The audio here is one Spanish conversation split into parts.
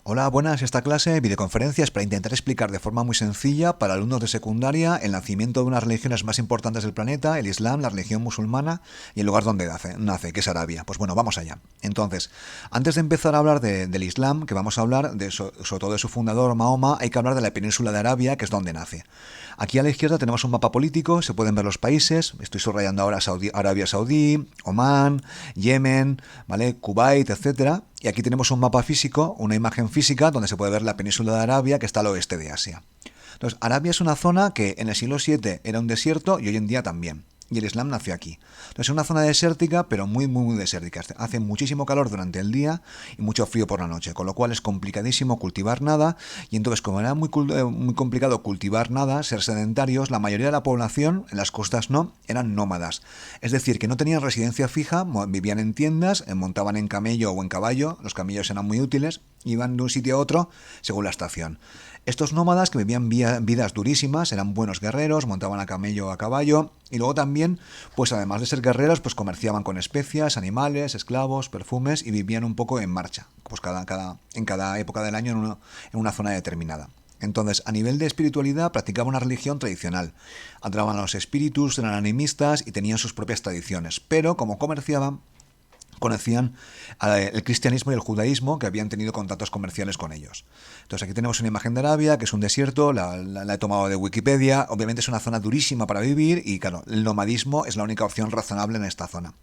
Hola, buenas. Esta clase de videoconferencia es para intentar explicar de forma muy sencilla para alumnos de secundaria el nacimiento de unas religiones más importantes del planeta, el Islam, la religión musulmana y el lugar donde nace, que es Arabia. Pues bueno, vamos allá. Entonces, antes de empezar a hablar del Islam, que vamos a hablar sobre todo de su fundador, Mahoma, hay que hablar de la península de Arabia, que es donde nace. Aquí a la izquierda tenemos un mapa político, se pueden ver los países, estoy subrayando ahora Arabia Saudí, Omán, Yemen, ¿vale? Kuwait, etcétera. Y aquí tenemos un mapa físico, una imagen física, donde se puede ver la península de Arabia, que está al oeste de Asia. Entonces, Arabia es una zona que en el siglo VII era un desierto y hoy en día también. Y el Islam nació aquí. Entonces, es una zona desértica, pero muy desértica. Hace muchísimo calor durante el día y mucho frío por la noche, con lo cual es complicadísimo cultivar nada. Y entonces, como era muy complicado cultivar nada, ser sedentarios, la mayoría de la población, en las costas no, eran nómadas. Es decir, que no tenían residencia fija, vivían en tiendas, montaban en camello o en caballo, los camellos eran muy útiles, iban de un sitio a otro según la estación. Estos nómadas que vivían vidas durísimas, eran buenos guerreros, montaban a camello o a caballo, y luego también, pues además de ser guerreros, pues comerciaban con especias, animales, esclavos, perfumes y vivían un poco en marcha, pues en cada época del año en una zona determinada. Entonces, a nivel de espiritualidad, practicaban una religión tradicional. Adoraban a los espíritus, eran animistas y tenían sus propias tradiciones. Pero, como comerciaban, conocían el cristianismo y el judaísmo, que habían tenido contactos comerciales con ellos. Entonces aquí tenemos una imagen de Arabia, que es un desierto, la he tomado de Wikipedia. Obviamente es una zona durísima para vivir y claro, el nomadismo es la única opción razonable en esta zona.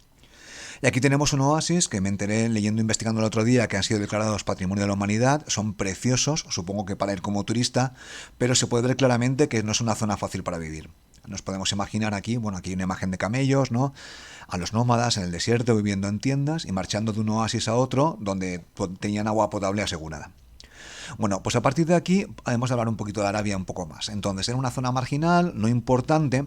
Y aquí tenemos un oasis que me enteré leyendo, investigando el otro día, que han sido declarados Patrimonio de la Humanidad. Son preciosos, supongo que para ir como turista, pero se puede ver claramente que no es una zona fácil para vivir. Nos podemos imaginar aquí, bueno, aquí hay una imagen de camellos, ¿no? A los nómadas en el desierto viviendo en tiendas y marchando de un oasis a otro donde tenían agua potable asegurada. Bueno, pues a partir de aquí podemos hablar un poquito de Arabia un poco más. Entonces, era una zona marginal, no importante,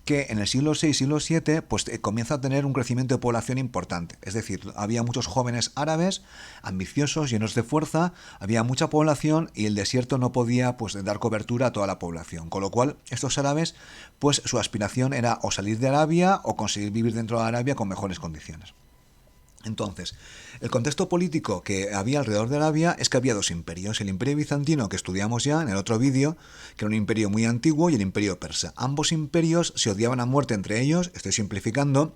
que en el siglo VI, siglo VII, pues comienza a tener un crecimiento de población importante. Es decir, había muchos jóvenes árabes, ambiciosos, llenos de fuerza, había mucha población y el desierto no podía pues dar cobertura a toda la población. Con lo cual, estos árabes, pues su aspiración era o salir de Arabia o conseguir vivir dentro de Arabia con mejores condiciones. Entonces, el contexto político que había alrededor de Arabia es que había dos imperios, el imperio bizantino que estudiamos ya en el otro vídeo, que era un imperio muy antiguo, y el imperio persa. Ambos imperios se odiaban a muerte entre ellos, estoy simplificando,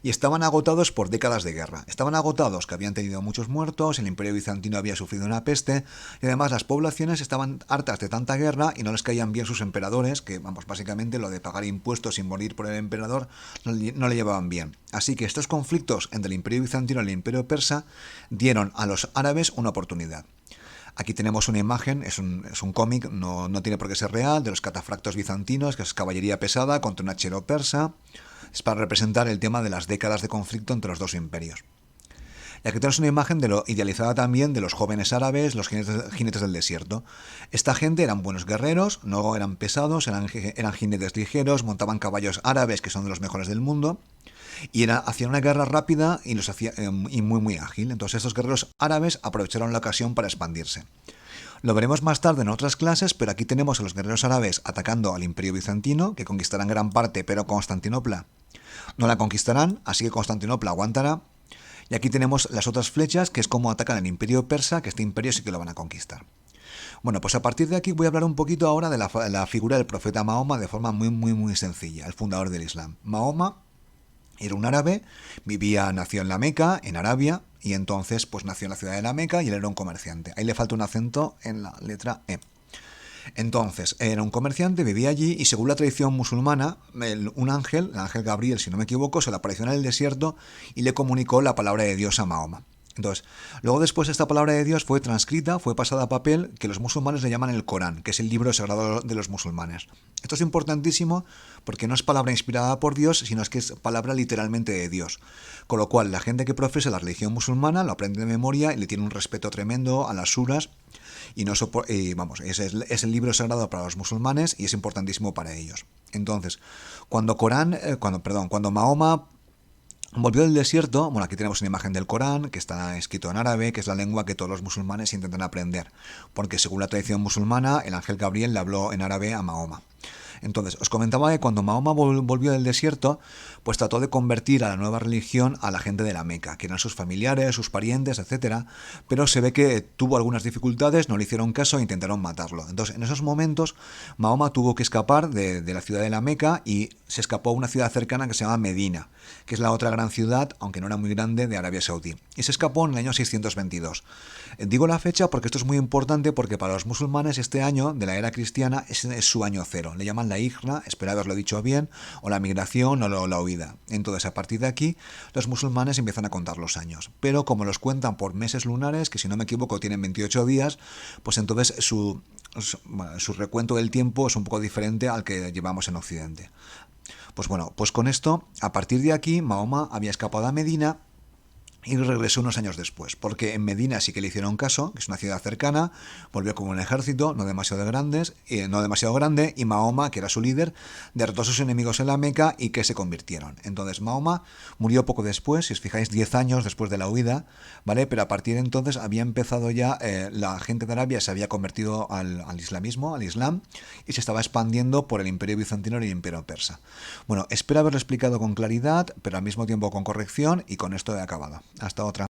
y estaban agotados por décadas de guerra. Estaban agotados, que habían tenido muchos muertos, el imperio bizantino había sufrido una peste, y además las poblaciones estaban hartas de tanta guerra y no les caían bien sus emperadores, que vamos, básicamente lo de pagar impuestos sin morir por el emperador no le llevaban bien. Así que estos conflictos entre el imperio bizantino y el imperio persa dieron a los árabes una oportunidad. Aquí tenemos una imagen, es un cómic, no tiene por qué ser real, de los catafractos bizantinos, que es caballería pesada contra un hachero persa. Es para representar el tema de las décadas de conflicto entre los dos imperios. Y aquí tenemos una imagen idealizada también de los jóvenes árabes, los jinetes del desierto. Esta gente eran buenos guerreros, no eran pesados, eran jinetes ligeros, montaban caballos árabes que son de los mejores del mundo. Y hacían una guerra rápida y y muy ágil. Entonces estos guerreros árabes aprovecharon la ocasión para expandirse. Lo veremos más tarde en otras clases, pero aquí tenemos a los guerreros árabes atacando al imperio bizantino, que conquistarán gran parte, pero Constantinopla no la conquistarán, así que Constantinopla aguantará. Y aquí tenemos las otras flechas, que es como atacan el imperio persa, que este imperio sí que lo van a conquistar. Bueno, pues a partir de aquí voy a hablar un poquito ahora de la figura del profeta Mahoma de forma muy sencilla, el fundador del Islam. Mahoma era un árabe, nació en la Meca, en Arabia, y entonces pues nació en la ciudad de la Meca y él era un comerciante. Ahí le falta un acento en la letra E. Entonces, era un comerciante, vivía allí y según la tradición musulmana, un ángel, el ángel Gabriel, si no me equivoco, se le apareció en el desierto y le comunicó la palabra de Dios a Mahoma. Entonces, luego después esta palabra de Dios fue transcrita, fue pasada a papel, que los musulmanes le llaman el Corán, que es el libro sagrado de los musulmanes. Esto es importantísimo porque no es palabra inspirada por Dios, sino es que es palabra literalmente de Dios. Con lo cual, la gente que profesa la religión musulmana lo aprende de memoria y le tiene un respeto tremendo a las suras. Y no vamos, es el libro sagrado para los musulmanes y es importantísimo para ellos. Entonces, cuando Mahoma volvió del desierto, bueno, aquí tenemos una imagen del Corán, que está escrito en árabe, que es la lengua que todos los musulmanes intentan aprender, porque según la tradición musulmana, el ángel Gabriel le habló en árabe a Mahoma. Entonces, os comentaba que cuando Mahoma volvió del desierto, pues trató de convertir a la nueva religión a la gente de la Meca, que eran sus familiares, sus parientes, etcétera, pero se ve que tuvo algunas dificultades, no le hicieron caso e intentaron matarlo. Entonces, en esos momentos, Mahoma tuvo que escapar de la ciudad de la Meca y se escapó a una ciudad cercana que se llama Medina, que es la otra gran ciudad, aunque no era muy grande, de Arabia Saudí. Y se escapó en el año 622. Digo la fecha porque esto es muy importante porque para los musulmanes este año de la era cristiana es su año cero. Le llaman la hijra, espero haberlo dicho bien, o la migración o la huida. Entonces, a partir de aquí, los musulmanes empiezan a contar los años. Pero como los cuentan por meses lunares, que si no me equivoco tienen 28 días, pues entonces su recuento del tiempo es un poco diferente al que llevamos en Occidente. Pues bueno, pues con esto, a partir de aquí, Mahoma había escapado a Medina y regresó unos años después, porque en Medina sí que le hicieron caso, que es una ciudad cercana, volvió con un ejército no demasiado grande, y Mahoma, que era su líder, derrotó a sus enemigos en la Meca y que se convirtieron. Entonces Mahoma murió poco después, si os fijáis, 10 años después de la huida, ¿vale? Pero a partir de entonces había empezado ya, la gente de Arabia se había convertido al islamismo, al islam, y se estaba expandiendo por el imperio bizantino y el imperio persa. Bueno, espero haberlo explicado con claridad, pero al mismo tiempo con corrección, y con esto he acabado. Hasta otra.